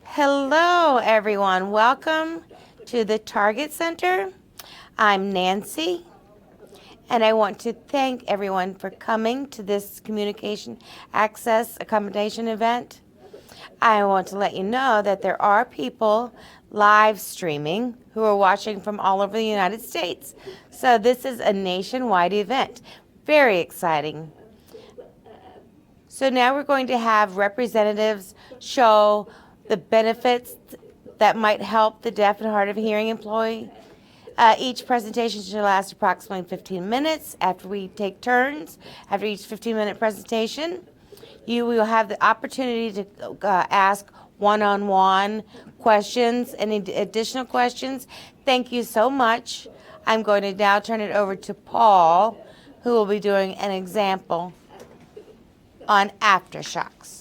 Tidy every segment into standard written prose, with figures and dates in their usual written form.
Hello, everyone. Welcome to the Target Center. I'm Nancy, and I want to thank everyone for coming to this communication access accommodation event. I want to let you know that there are people live streaming who are watching from all over the United States. So this is a nationwide event. Very exciting. So now we're going to have representatives show the benefits that might help the deaf and hard of hearing employee. Each presentation should last approximately 15 minutes after we take turns. After each 15-minute presentation, you will have the opportunity to ask one-on-one questions, any additional questions. Thank you so much. I'm going to now turn it over to Paul, who will be doing an example on aftershocks.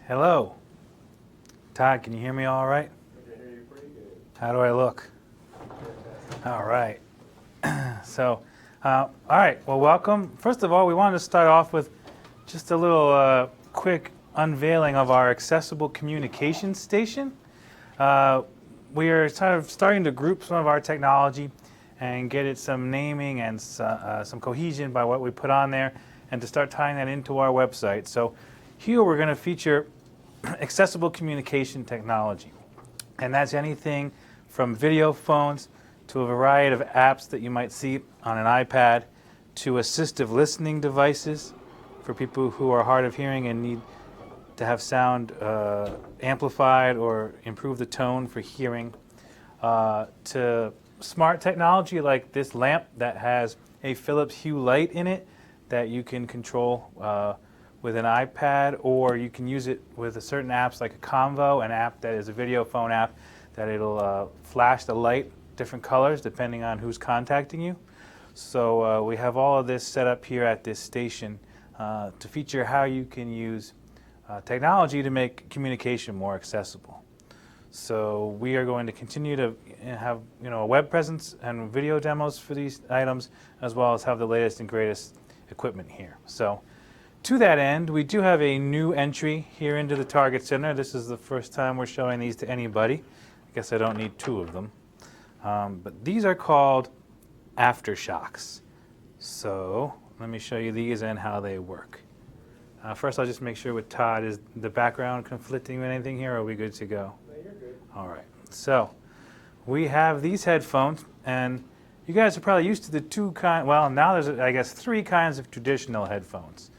Hello. Todd, can you hear me all right? I can hear you pretty good. How do I look? All right. All right, well, welcome. First of all, we wanted to start off with just a little quick unveiling of our accessible communications station. We are sort of starting to group some of our technology and get it some naming and some cohesion by what we put on there, and to start tying that into our website. So here we're going to feature accessible communication technology. And that's anything from video phones to a variety of apps that you might see on an iPad, to assistive listening devices for people who are hard of hearing and need to have sound amplified or improve the tone for hearing, to smart technology like this lamp that has a Philips Hue light in it that you can control with an iPad, or you can use it with a certain apps like a Convo, an app that is a video phone app that it'll flash the light different colors depending on who's contacting you. So we have all of this set up here at this station to feature how you can use technology to make communication more accessible. So we are going to continue to have a web presence and video demos for these items, as well as have the latest and greatest equipment here. So to that end, we do have a new entry here into the Target Center. This is the first time we're showing these to anybody. I guess I don't need two of them. But these are called aftershocks. So let me show you these and how they work. First, I'll just make sure with Todd, is the background conflicting with anything here, or are we good to go? No, you're good. All right. So we have these headphones, and you guys are probably used to the now there's, I guess, three kinds of traditional headphones.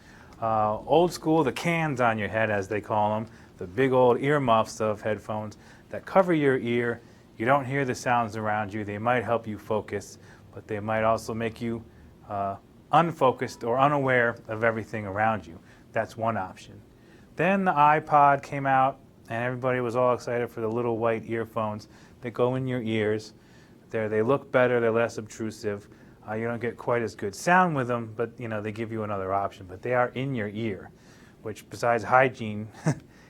Old school, the cans on your head, as they call them, the big old earmuffs of headphones that cover your ear. You don't hear the sounds around you. They might help you focus, but they might also make you unfocused or unaware of everything around you. That's one option. Then the iPod came out, and everybody was all excited for the little white earphones that go in your ears. They look better, they're less obtrusive. You don't get quite as good sound with them, but they give you another option. But they are in your ear, which besides hygiene,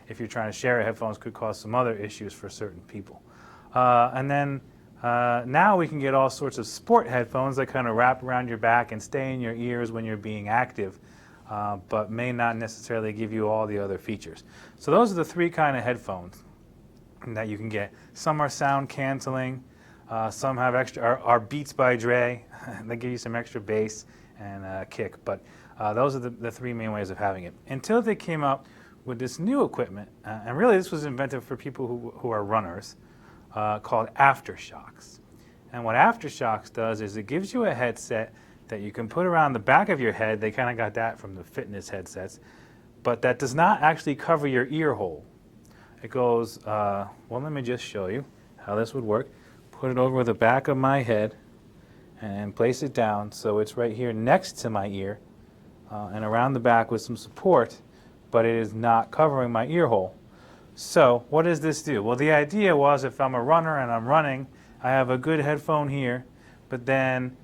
if you're trying to share headphones, could cause some other issues for certain people. And then now we can get all sorts of sport headphones that kind of wrap around your back and stay in your ears when you're being active, but may not necessarily give you all the other features. So those are the three kind of headphones that you can get. Some are sound canceling. Some have extra, are Beats by Dre. They give you some extra bass and kick, but those are the three main ways of having it. Until they came up with this new equipment, and really this was invented for people who are runners, called aftershocks. And what aftershocks does is it gives you a headset that you can put around the back of your head. They kind of got that from the fitness headsets, but that does not actually cover your ear hole. It goes, well, let me just show you how this would work. Put it over the back of my head and place it down so it's right here next to my ear and around the back with some support, but it is not covering my ear hole. So what does this do? Well, the idea was if I'm a runner and I'm running, I have a good headphone here, but then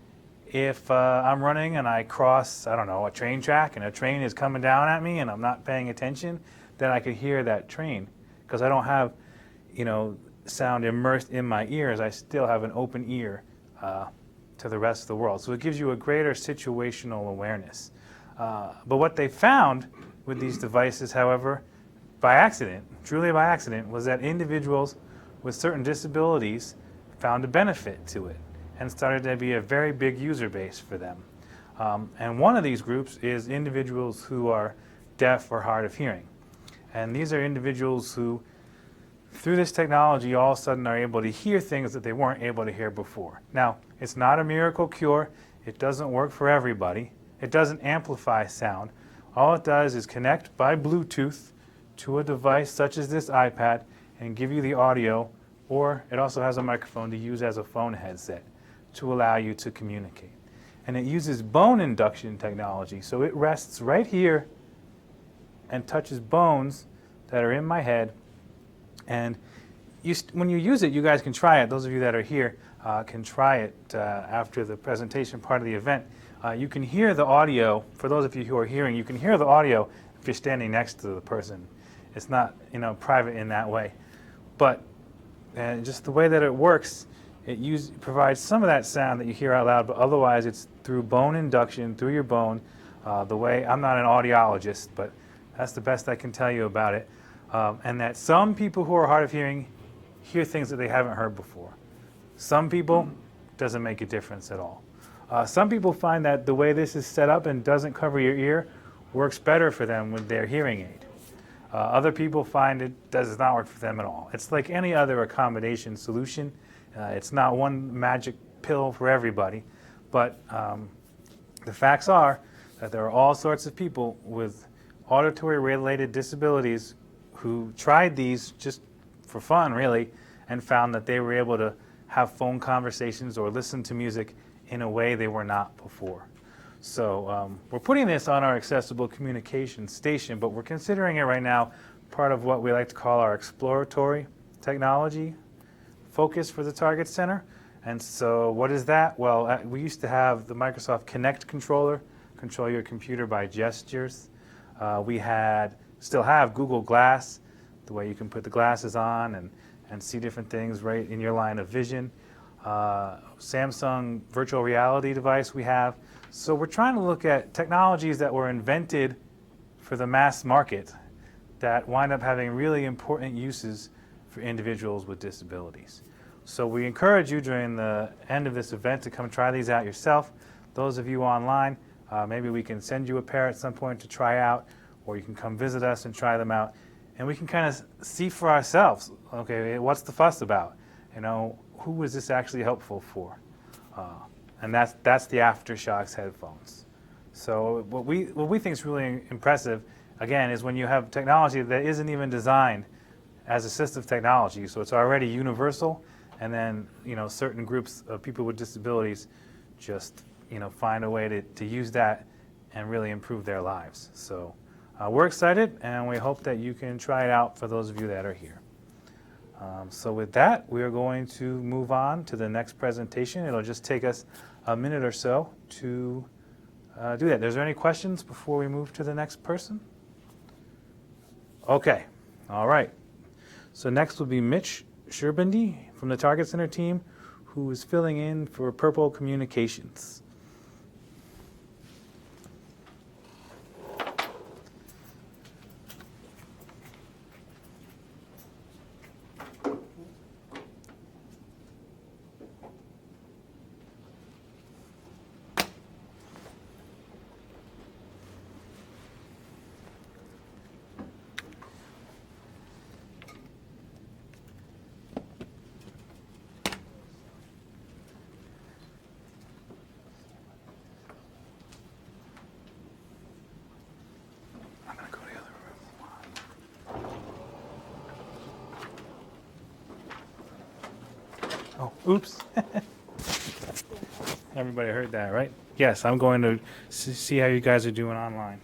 if I'm running and I cross, I don't know, a train track and a train is coming down at me and I'm not paying attention, then I could hear that train because I don't have, sound immersed in my ears. I still have an open ear to the rest of the world. So it gives you a greater situational awareness. But what they found with these devices, however, by accident, truly by accident, was that individuals with certain disabilities found a benefit to it and started to be a very big user base for them. And one of these groups is individuals who are deaf or hard of hearing. And these are individuals who, through this technology, all of a sudden are able to hear things that they weren't able to hear before. Now, it's not a miracle cure. It doesn't work for everybody. It doesn't amplify sound. All it does is connect by Bluetooth to a device such as this iPad and give you the audio, or it also has a microphone to use as a phone headset to allow you to communicate. And it uses bone induction technology, so it rests right here and touches bones that are in my head. And when you use it, you guys can try it. Those of you that are here can try it after the presentation part of the event. You can hear the audio. For those of you who are hearing, you can hear the audio if you're standing next to the person. It's not private in that way. But just the way that it works, it provides some of that sound that you hear out loud, but otherwise it's through bone induction, through your bone. The way, I'm not an audiologist, but that's the best I can tell you about it. And that some people who are hard of hearing hear things that they haven't heard before. Some people, doesn't make a difference at all. Some people find that the way this is set up and doesn't cover your ear works better for them with their hearing aid. Other people find it does not work for them at all. It's like any other accommodation solution. It's not one magic pill for everybody, but the facts are that there are all sorts of people with auditory-related disabilities who tried these just for fun, really, and found that they were able to have phone conversations or listen to music in a way they were not before. So we're putting this on our accessible communication station, but we're considering it right now part of what we like to call our exploratory technology focus for the Target Center. And so what is that? Well, we used to have the Microsoft Kinect controller, control your computer by gestures. We still have Google Glass, the way you can put the glasses on and see different things right in your line of vision. Samsung virtual reality device we have. So we're trying to look at technologies that were invented for the mass market that wind up having really important uses for individuals with disabilities. So we encourage you during the end of this event to come try these out yourself. Those of you online, maybe we can send you a pair at some point to try out, or you can come visit us and try them out. And we can kind of see for ourselves, okay, what's the fuss about? Who is this actually helpful for? And that's the Aftershokz headphones. So what we think is really impressive, again, is when you have technology that isn't even designed as assistive technology, so it's already universal, and then certain groups of people with disabilities just find a way to use that and really improve their lives. So we're excited, and we hope that you can try it out for those of you that are here. So with that, we are going to move on to the next presentation. It'll just take us a minute or so to do that. Is there any questions before we move to the next person? Okay, all right. So next will be Mitch Sherbandi from the Target Center team, who is filling in for Purple Communications. Oh, oops. Everybody heard that, right? Yes, I'm going to see how you guys are doing online.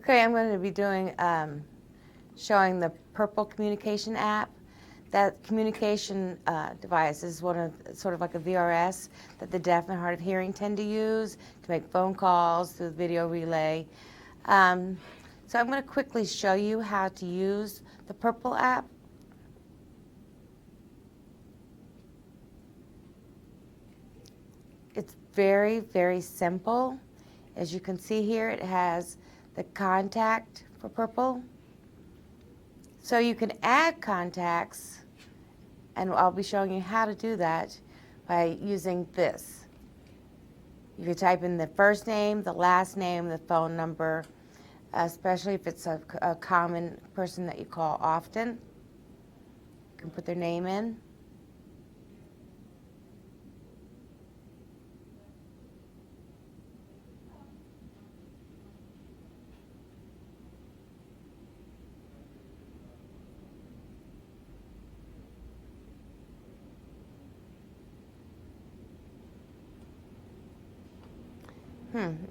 Okay, I'm going to be doing, showing the Purple Communication app. That communication device is one of, sort of like a VRS that the deaf and hard of hearing tend to use to make phone calls through the video relay. So I'm going to quickly show you how to use the Purple app. It's very, very simple. As you can see here, it has the contact for Purple. So you can add contacts, and I'll be showing you how to do that by using this. You can type in the first name, the last name, the phone number, especially if it's a common person that you call often. You can put their name in.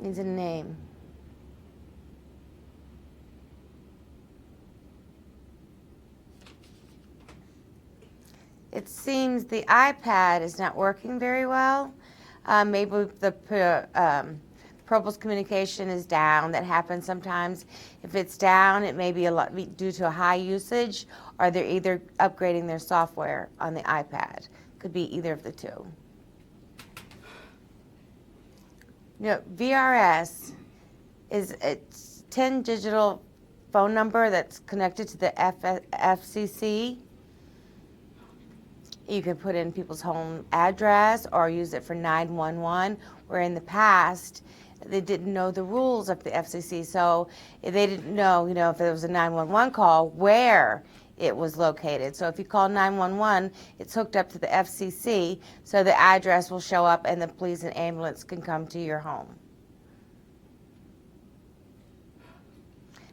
Needs a name. It seems the iPad is not working very well. Maybe the Purple's communication is down. That happens sometimes. If it's down, it may be due to a high usage, or they're either upgrading their software on the iPad. Could be either of the two. You know, VRS is a 10 digital phone number that's connected to the FCC. You can put in people's home address or use it for 911, where in the past they didn't know the rules of the FCC, so they didn't know, if there was a 911 call, where it was located. So if you call 911, it's hooked up to the FCC, so the address will show up and the police and ambulance can come to your home.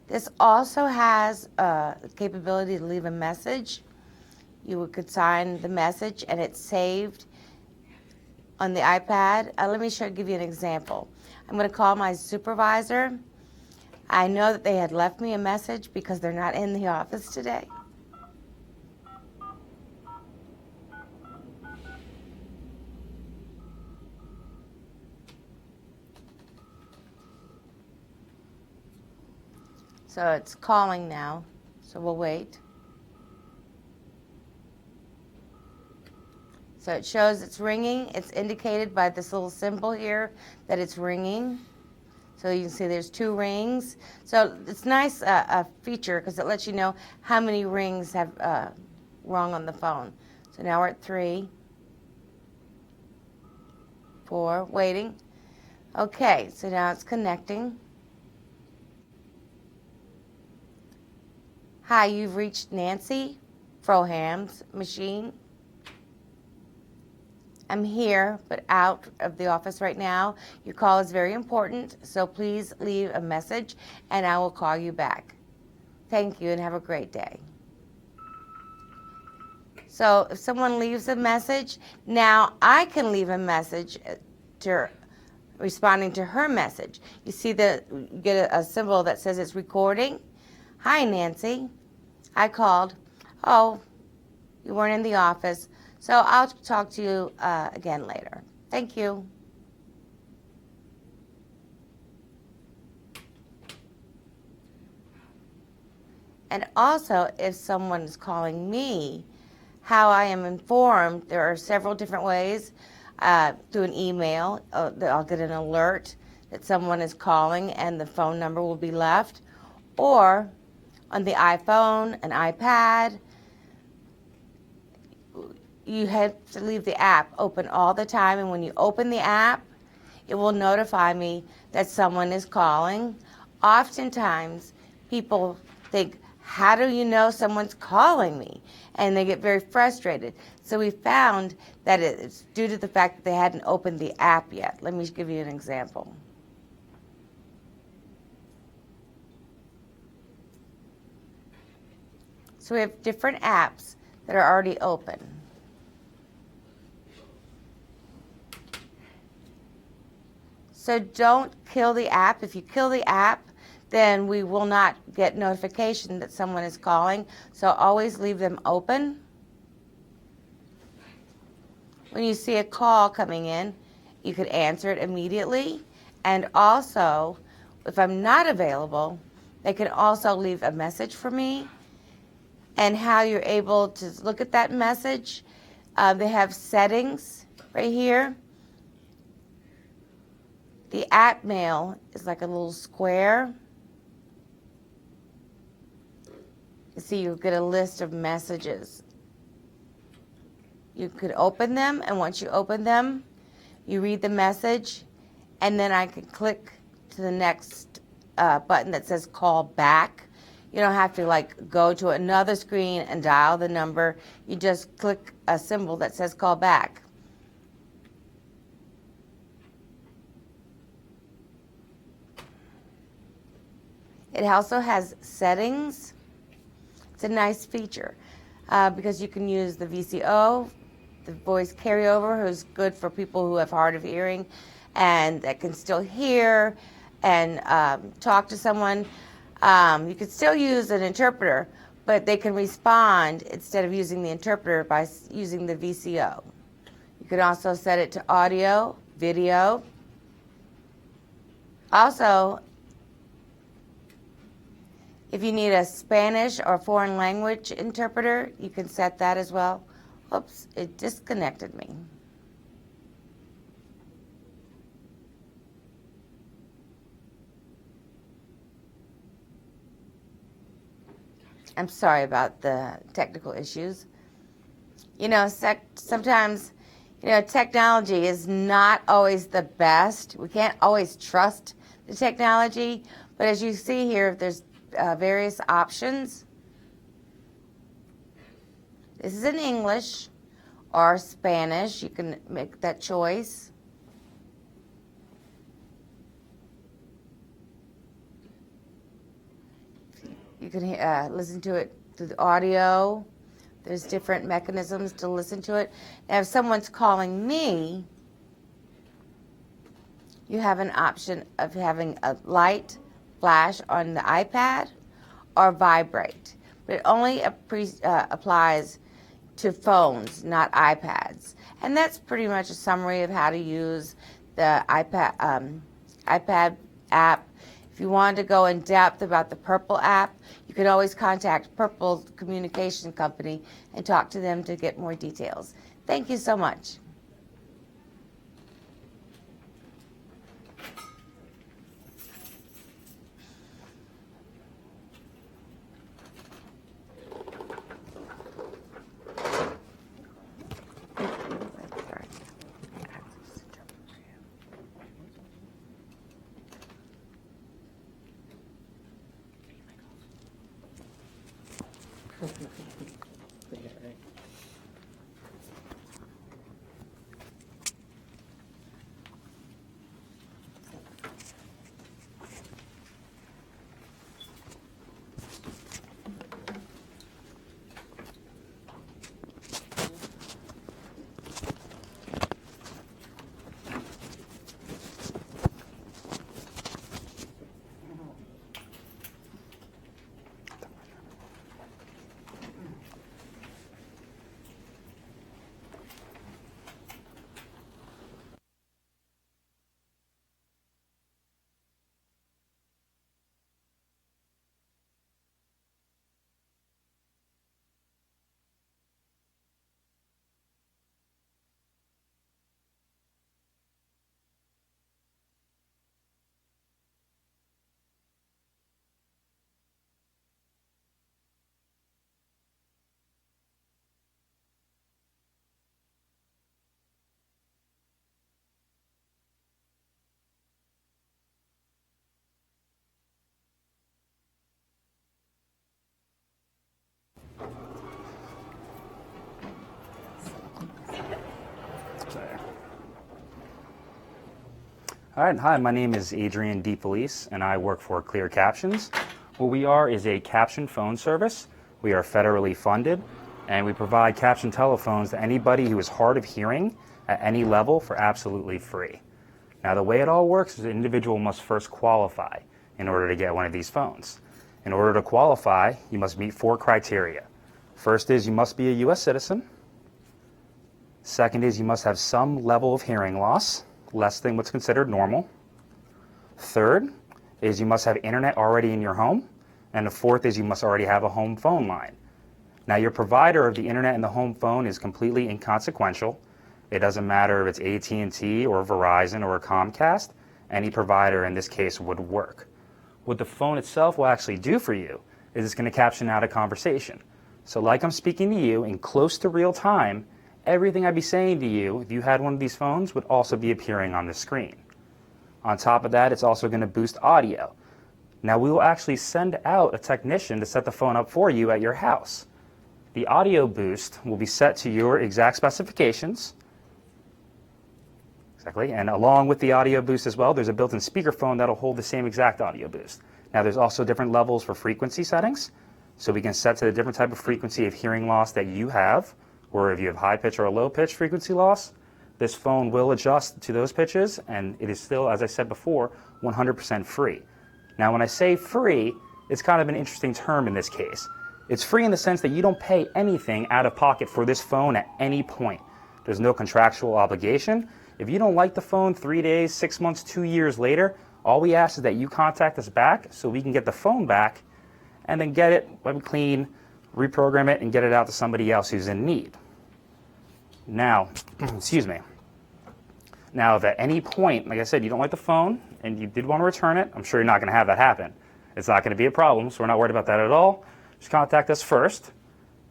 This also has the capability to leave a message. You could sign the message and it's saved on the iPad. Let me give you an example. I'm going to call my supervisor. I know that they had left me a message because they're not in the office today. So it's calling now, so we'll wait. So it shows it's ringing. It's indicated by this little symbol here that it's ringing. So you can see there's 2 rings. So it's nice a feature because it lets you know how many rings have rung on the phone. So now we're at 3, 4, waiting. Okay, so now it's connecting. Hi, you've reached Nancy Froham's machine. I'm here, but out of the office right now. Your call is very important, so please leave a message and I will call you back. Thank you and have a great day. So if someone leaves a message, now I can leave a message responding to her message. You see you get a symbol that says it's recording. Hi, Nancy. I called. Oh, you weren't in the office. So I'll talk to you again later. Thank you. And also, if someone is calling me, how I am informed, there are several different ways. Through an email, I'll get an alert that someone is calling and the phone number will be left. Or on the iPhone, an iPad, you have to leave the app open all the time, and when you open the app, it will notify me that someone is calling. Oftentimes, people think, how do you know someone's calling me? And they get very frustrated. So we found that it's due to the fact that they hadn't opened the app yet. Let me give you an example. So we have different apps that are already open. So don't kill the app. If you kill the app, then we will not get notification that someone is calling. So always leave them open. When you see a call coming in, you could answer it immediately. And also, if I'm not available, they can also leave a message for me. And how you're able to look at that message, they have settings right here. The app mail is like a little square. You see, you'll get a list of messages. You could open them, and once you open them, you read the message, and then I can click to the next button that says call back. You don't have to like go to another screen and dial the number. You just click a symbol that says call back. It also has settings. It's a nice feature because you can use the VCO, the voice carryover, who's good for people who have hard of hearing and that can still hear and talk to someone. You could still use an interpreter, but they can respond instead of using the interpreter by using the VCO. You can also set it to audio, video. Also, if you need a Spanish or foreign language interpreter, you can set that as well. Oops, it disconnected me. I'm sorry about the technical issues. You know, sometimes, you know, technology is not always the best. We can't always trust the technology, but as you see here, there's various options. This is in English or Spanish. You can make that choice. You can listen to it through the audio. There's different mechanisms to listen to it. Now, if someone's calling me, you have an option of having a light flash on the iPad or vibrate. But it only applies to phones, not iPads. And that's pretty much a summary of how to use the iPad app. If you wanted to go in depth about the Purple app, you can always contact Purple Communication Company and talk to them to get more details. Thank you so much. All right, hi, my name is Adrian DeFelice, and I work for Clear Captions. What we are is a caption phone service. We are federally funded, and we provide caption telephones to anybody who is hard of hearing at any level for absolutely free. Now, the way it all works is an individual must first qualify. in order to get one of these phones. In order to qualify, you must meet 4 criteria. First is you must be a U.S. citizen. Second is you must have some level of hearing loss, less than what's considered normal. Third is you must have internet already in your home. And the fourth is you must already have a home phone line. Now, your provider of the internet and the home phone is completely inconsequential. It doesn't matter if it's AT&T or Verizon or Comcast. Any provider in this case would work. What the phone itself will actually do for you is it's going to caption out a conversation. So like I'm speaking to you in close to real time, everything I'd be saying to you, if you had one of these phones, would also be appearing on the screen. On top of that, it's also going to boost audio. Now, we will actually send out a technician to set the phone up for you at your house. The audio boost will be set to your exact specifications. Exactly, and along with the audio boost as well, there's a built-in speakerphone that'll hold the same exact audio boost. Now, there's also different levels for frequency settings, so we can set to the different type of frequency of hearing loss that you have, or if you have high pitch or a low pitch frequency loss, this phone will adjust to those pitches, and it is still, as I said before, 100% free. Now, when I say free, it's kind of an interesting term in this case. It's free in the sense that you don't pay anything out of pocket for this phone at any point. There's no contractual obligation. If you don't like the phone 3 days, 6 months, 2 years later, all we ask is that you contact us back so we can get the phone back and then get it wipe clean, reprogram it, and get it out to somebody else who's in need. Now, excuse me. Now, if at any point, like I said, you don't like the phone and you did want to return it, I'm sure you're not going to have that happen. It's not going to be a problem, so we're not worried about that at all. Just contact us first.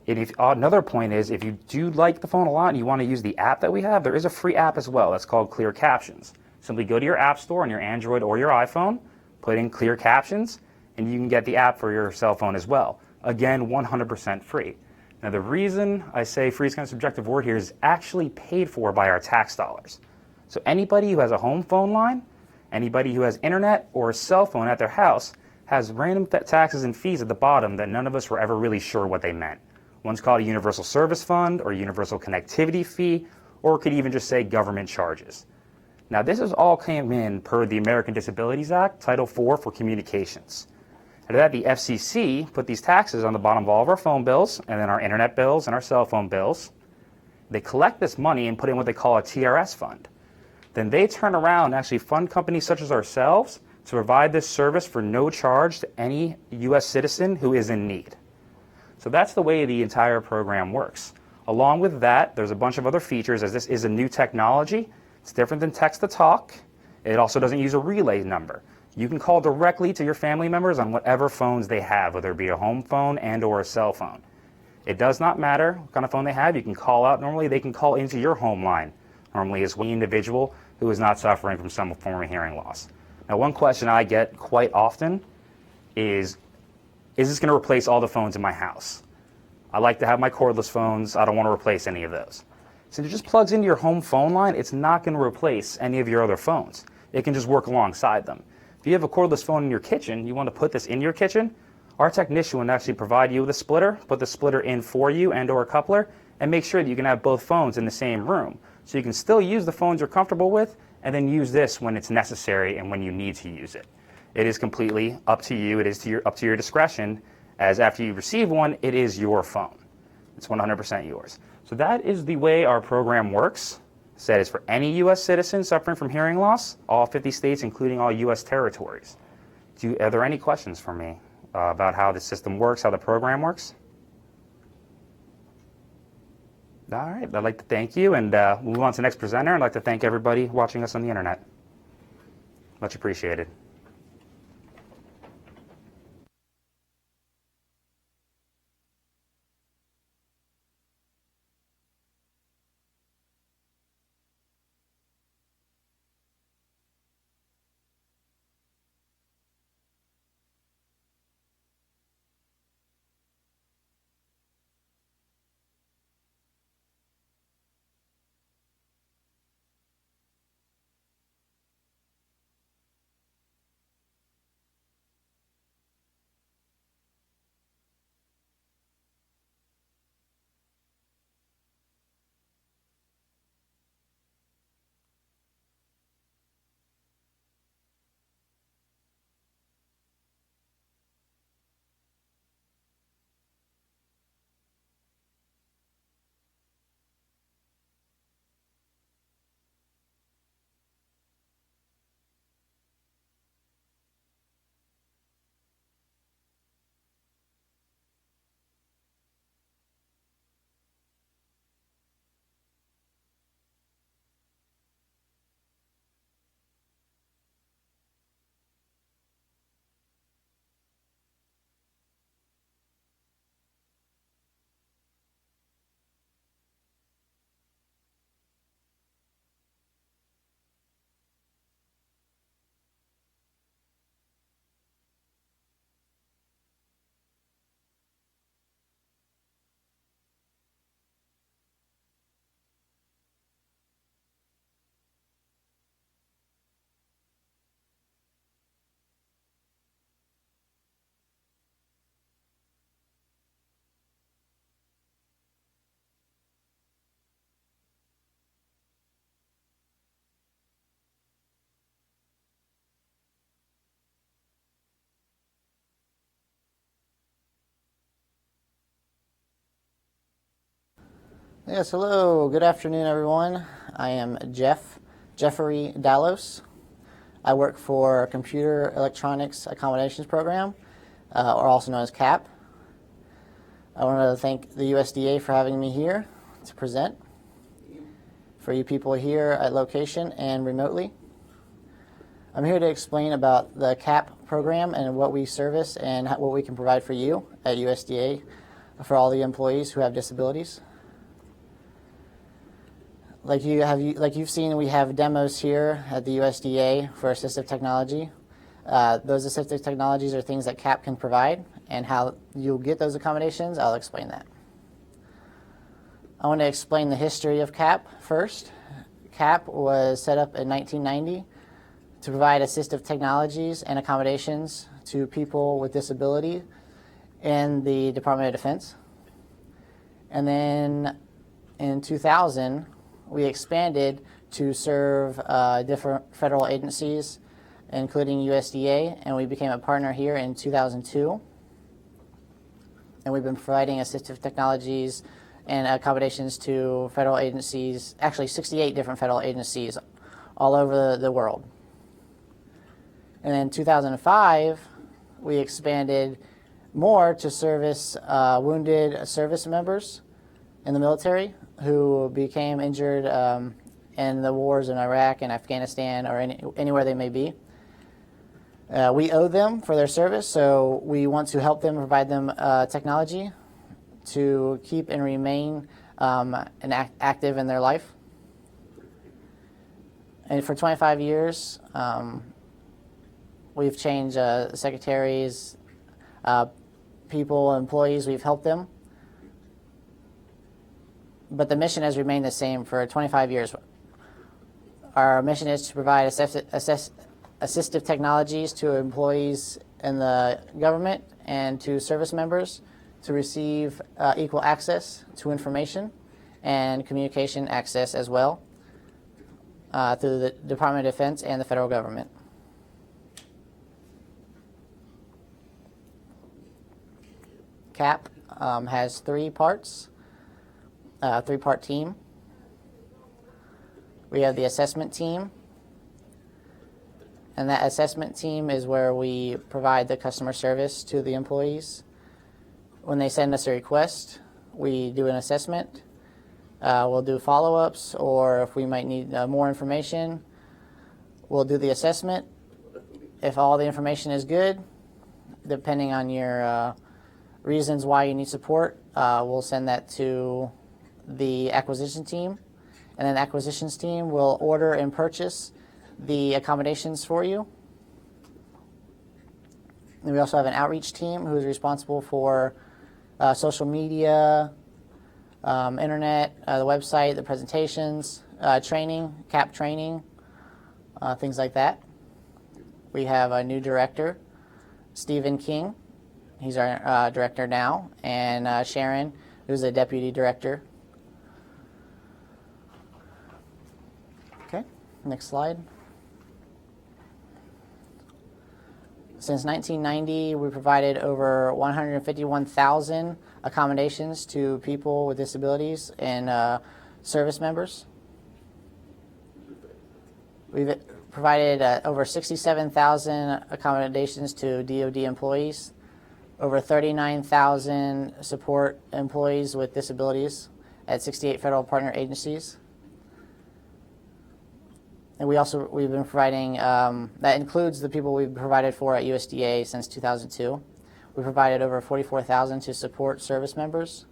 And another point is, if you do like the phone a lot and you want to use the app that we have, there is a free app as well that's called Clear Captions. Simply go to your app store on your Android or your iPhone, put in Clear Captions, and you can get the app for your cell phone as well. Again, 100% free. Now, the reason I say free is kind of a subjective word here is actually paid for by our tax dollars. So anybody who has a home phone line, anybody who has internet or a cell phone at their house has random taxes and fees at the bottom that none of us were ever really sure what they meant. One's called a Universal Service Fund or Universal Connectivity Fee, or it could even just say government charges. Now, this is all came in per the American Disabilities Act, Title IV for communications. After that, the FCC put these taxes on the bottom of all of our phone bills, and then our internet bills and our cell phone bills. They collect this money and put in what they call a TRS fund. Then they turn around and actually fund companies such as ourselves to provide this service for no charge to any U.S. citizen who is in need. So that's the way the entire program works. Along with that, there's a bunch of other features, as this is a new technology. It's different than text-to-talk. It also doesn't use a relay number. You can call directly to your family members on whatever phones they have, whether it be a home phone and or a cell phone. It does not matter what kind of phone they have. You can call out normally. They can call into your home line normally as one individual who is not suffering from some form of hearing loss. Now, one question I get quite often is this going to replace all the phones in my house? I like to have my cordless phones. I don't want to replace any of those. Since it just plugs into your home phone line, it's not going to replace any of your other phones. It can just work alongside them. If you have a cordless phone in your kitchen, you want to put this in your kitchen, our technician would actually provide you with a splitter, put the splitter in for you and or a coupler, and make sure that you can have both phones in the same room. So you can still use the phones you're comfortable with and then use this when it's necessary and when you need to use it. It is completely up to you. It is up to your discretion, as after you receive one, it is your phone. It's 100% yours. So that is the way our program works. Said is for any U.S. citizen suffering from hearing loss, all 50 states, including all U.S. territories. Are there any questions for me about how the system works, how the program works? All right, I'd like to thank you, and we'll move on to the next presenter. I'd like to thank everybody watching us on the internet. Much appreciated. Yes, hello. Good afternoon, everyone. I am Jeffrey Dallos. I work for Computer Electronics Accommodations Program, or also known as CAP. I want to thank the USDA for having me here to present for you people here at location and remotely. I'm here to explain about the CAP program and what we service and what we can provide for you at USDA for all the employees who have disabilities. Like you've seen, we have demos here at the USDA for assistive technology. Those assistive technologies are things that CAP can provide, and how you'll get those accommodations, I'll explain that. I want to explain the history of CAP first. CAP was set up in 1990 to provide assistive technologies and accommodations to people with disability in the Department of Defense. And then in 2000, we expanded to serve different federal agencies, including USDA, and we became a partner here in 2002. And we've been providing assistive technologies and accommodations to federal agencies, actually 68 different federal agencies all over the world. And in 2005, we expanded more to service wounded service members in the military who became injured in the wars in Iraq and Afghanistan or anywhere they may be. We owe them for their service, so we want to help them, provide them technology to keep and remain active in their life. And for 25 years, we've changed secretaries, people, employees, we've helped them. But the mission has remained the same for 25 years. Our mission is to provide assistive technologies to employees in the government and to service members to receive equal access to information and communication access as well through the Department of Defense and the federal government. CAP has three parts. Three-part team. We have the assessment team, and that assessment team is where we provide the customer service to the employees. When they send us a request, we do an assessment. We'll do follow-ups, or if we might need more information, we'll do the assessment. If all the information is good, depending on your reasons why you need support, we'll send that to the acquisition team, and then the acquisitions team will order and purchase the accommodations for you. And we also have an outreach team who is responsible for social media, internet, the website, the presentations, training, CAP training, things like that. We have a new director, Stephen King. He's our director now, and Sharon, who's the deputy director. Okay, next slide. Since 1990, we provided over 151,000 accommodations to people with disabilities and service members. We've provided over 67,000 accommodations to DoD employees, over 39,000 support employees with disabilities at 68 federal partner agencies. And we've been providing, that includes the people we've provided for at USDA since 2002. We provided over 44,000 to support service members.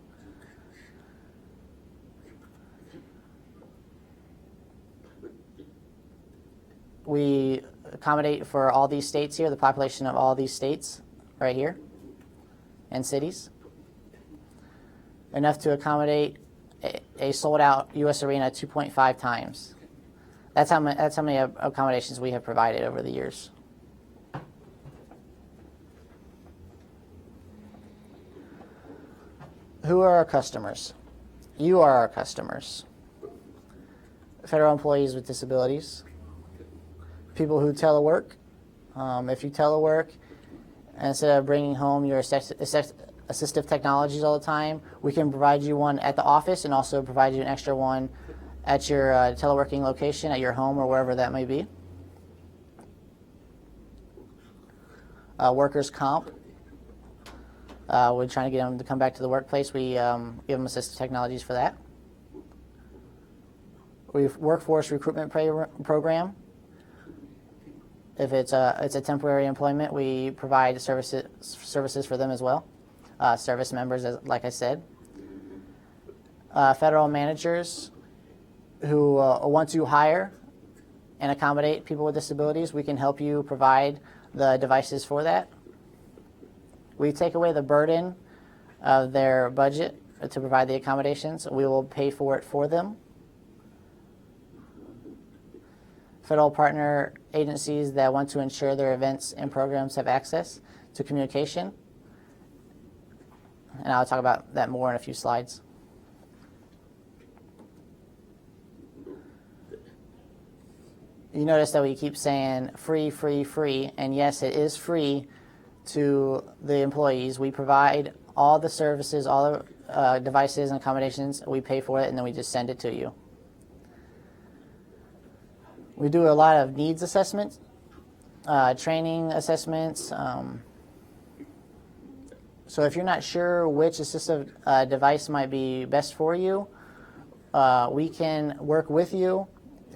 We accommodate for all these states here, the population of all these states right here, and cities. Enough to accommodate a sold-out U.S. arena 2.5 times. That's how many accommodations we have provided over the years. Who are our customers? You are our customers. Federal employees with disabilities. People who telework. If you telework, instead of bringing home your assistive assistive technologies all the time. We can provide you one at the office and also provide you an extra one at your teleworking location, at your home, or wherever that may be. Workers' comp. We're trying to get them to come back to the workplace. We give them assistive technologies for that. We've workforce recruitment program. If it's a temporary employment, we provide services for them as well. Service members, like I said. Federal managers who want to hire and accommodate people with disabilities, we can help you provide the devices for that. We take away the burden of their budget to provide the accommodations. We will pay for it for them. Federal partner agencies that want to ensure their events and programs have access to communication. And I'll talk about that more in a few slides. You notice that we keep saying free, free, free, and yes, it is free to the employees. We provide all the services, all the devices and accommodations. We pay for it, and then we just send it to you. We do a lot of needs assessments, training assessments. So if you're not sure which assistive device might be best for you, we can work with you,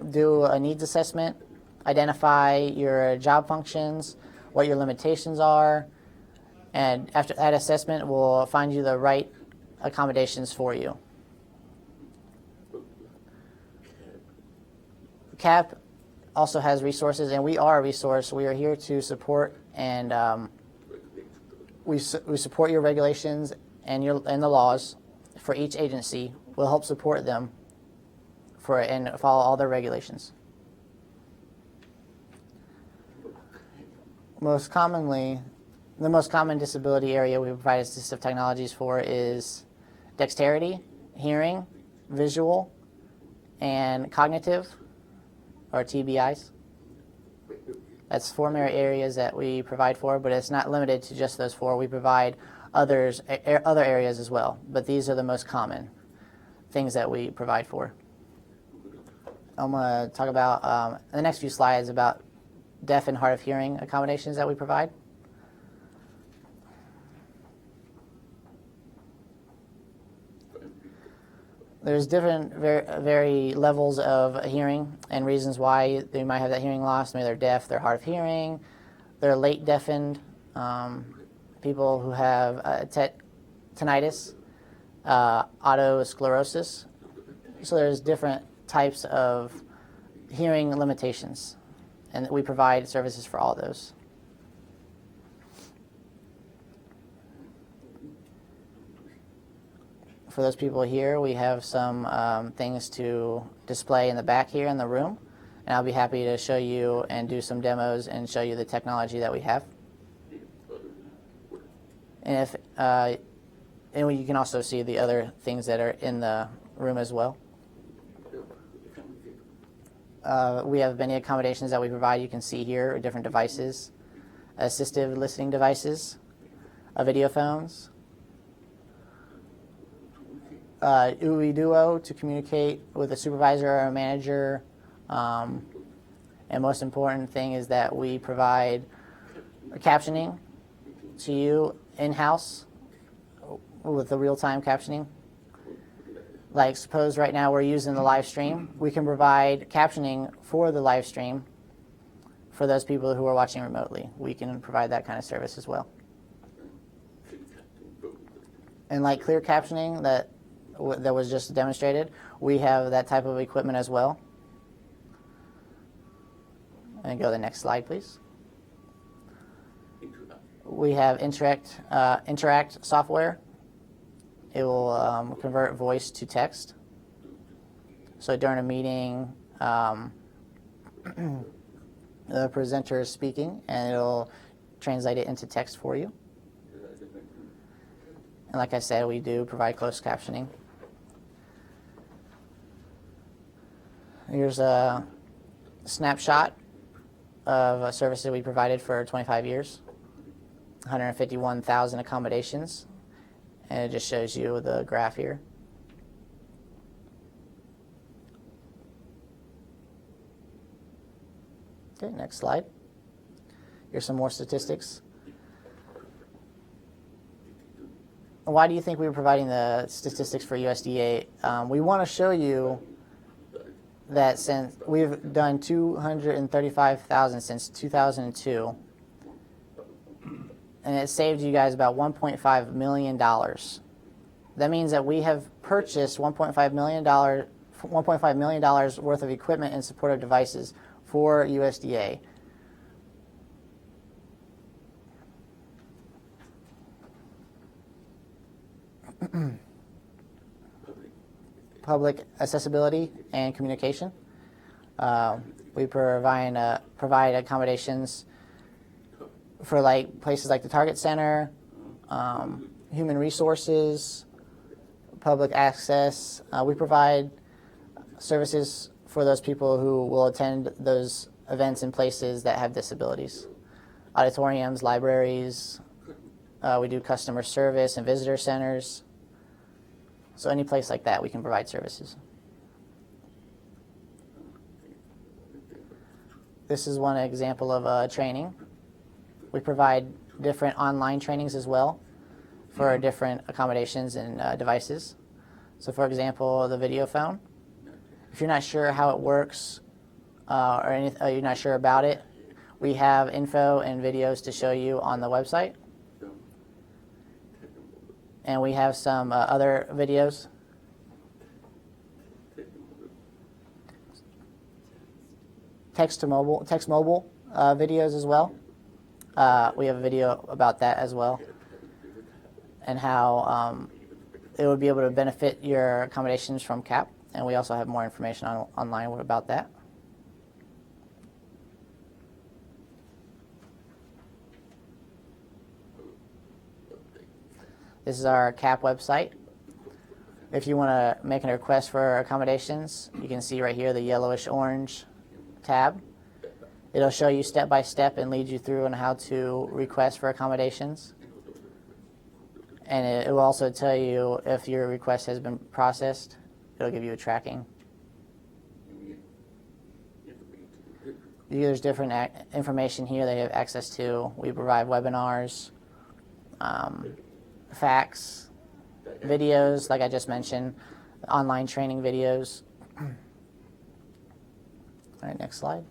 do a needs assessment, identify your job functions, what your limitations are, and after that assessment, we'll find you the right accommodations for you. CAP also has resources, and we are a resource. We are here to support, and we support your regulations and the laws for each agency. We'll help support them and follow all their regulations. The most common disability area we provide assistive technologies for is dexterity, hearing, visual, and cognitive, or TBIs. That's 4 major areas that we provide for, but it's not limited to just those 4. We provide other areas as well, but these are the most common things that we provide for. I'm going to talk about in the next few slides about deaf and hard of hearing accommodations that we provide. There's different very levels of hearing and reasons why they might have that hearing loss. Maybe they're deaf, they're hard of hearing, they're late deafened, people who have tinnitus, otosclerosis. So there's different types of hearing limitations, and we provide services for all those. For those people here, we have some things to display in the back here in the room, and I'll be happy to show you and do some demos and show you the technology that we have. And you can also see the other things that are in the room as well. We have many accommodations that we provide. You can see here different devices, assistive listening devices, video phones, UI Duo to communicate with a supervisor or a manager, and most important thing is that we provide captioning to you in-house with the real-time captioning. Like suppose right now we're using the live stream, we can provide captioning for the live stream for those people who are watching remotely. We can provide that kind of service as well. And like clear captioning that was just demonstrated, we have that type of equipment as well. And go to the next slide, please. We have Interact software. It will convert voice to text. So during a meeting, the presenter is speaking, and it'll translate it into text for you. And like I said, we do provide closed captioning. Here's a snapshot of a service that we provided for 25 years, 151,000 accommodations. and it just shows you the graph here. Okay, next slide. Here's some more statistics. Why do you think we were providing the statistics for USDA? We want to show you that since we've done 235,000 since 2002, and it saved you guys about $1.5 million. That means that we have purchased $1.5 million worth of equipment and supportive devices for USDA. Public accessibility and communication. We provide accommodations for like places like the Target Center, human resources, public access. We provide services for those people who will attend those events in places that have disabilities. Auditoriums, libraries. We do customer service and visitor centers. So any place like that, we can provide services. This is one example of training. We provide different online trainings as well for different accommodations and devices. So for example, the video phone. If you're not sure how it works or you're not sure about it, we have info and videos to show you on the website. And we have some other videos. Text mobile videos as well. We have a video about that as well, and how it would be able to benefit your accommodations from CAP. And we also have more information online about that. This is our CAP website. If you want to make a request for accommodations, you can see right here the yellowish-orange tab. It'll show you step by step and lead you through on how to request for accommodations. And it will also tell you if your request has been processed. It'll give you a tracking. There's different information here that you have access to. We provide webinars, facts, videos, like I just mentioned, online training videos. All right, next slide.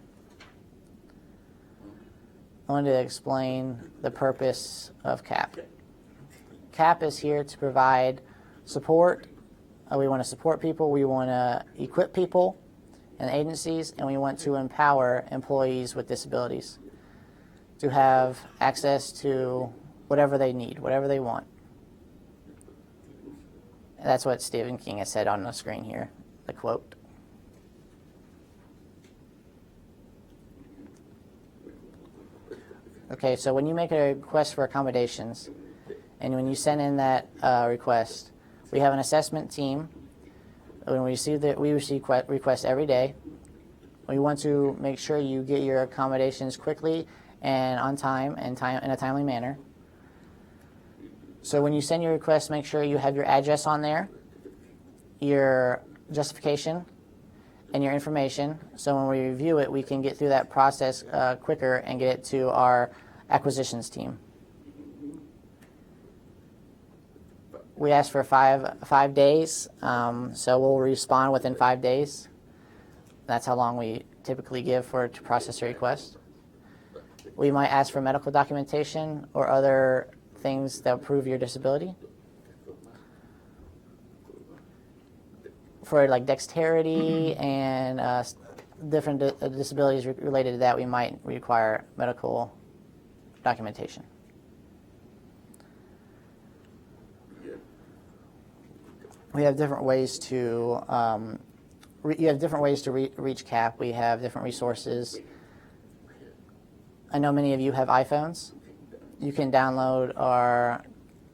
I wanted to explain the purpose of CAP. CAP is here to provide support. We want to support people, we want to equip people and agencies, and we want to empower employees with disabilities to have access to whatever they need, whatever they want. That's what Stephen King has said on the screen here, the quote. Okay, so when you make a request for accommodations, and when you send in that request, we have an assessment team. When we receive requests every day. We want to make sure you get your accommodations quickly and on time and in a timely manner. So when you send your request, make sure you have your address on there, your justification, and your information. So when we review it, we can get through that process quicker and get it to our acquisitions team. We ask for five days, so we'll respond within 5 days. That's how long we typically give to process a request. We might ask for medical documentation or other things that prove your disability. For like dexterity and different disabilities related to that, we might require medical documentation. We have different ways to reach CAP. We have different resources. I know many of you have iPhones. You can download our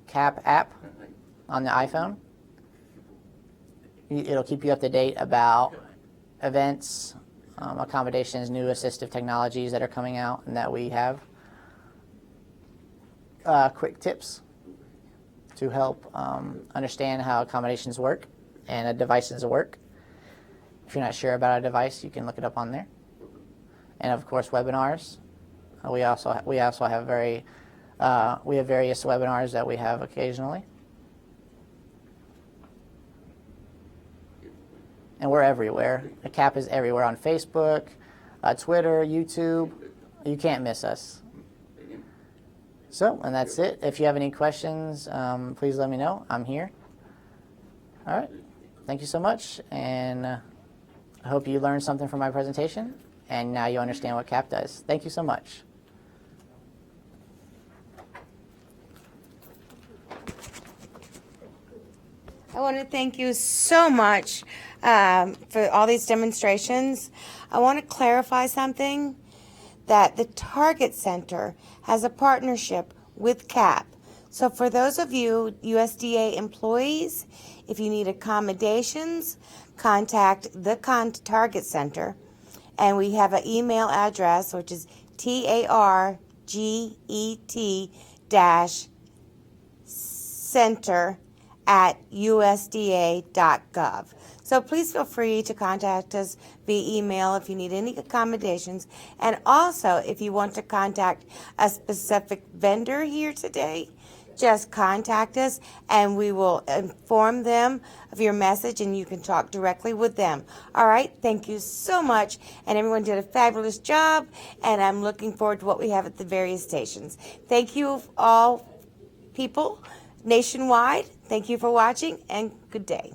CAP app on the iPhone. It'll keep you up to date about events, accommodations, new assistive technologies that are coming out and that we have. Quick tips. to help understand how accommodations work and devices work. If you're not sure about a device, you can look it up on there. And of course, webinars. We also have various webinars that we have occasionally. And we're everywhere. The CAP is everywhere on Facebook, Twitter, YouTube. You can't miss us. So, and that's it. If you have any questions, please let me know. I'm here. All right. Thank you so much. And I hope you learned something from my presentation. And now you understand what CAP does. Thank you so much. I want to thank you so much for all these demonstrations. I want to clarify something, that the Target Center has a partnership with CAP. So for those of you USDA employees, if you need accommodations, contact the Target Center. And we have an email address, which is target-center@usda.gov. So please feel free to contact us via email if you need any accommodations. And also, if you want to contact a specific vendor here today, just contact us and we will inform them of your message and you can talk directly with them. All right, thank you so much. And everyone did a fabulous job, and I'm looking forward to what we have at the various stations. Thank you all people nationwide. Thank you for watching, and good day.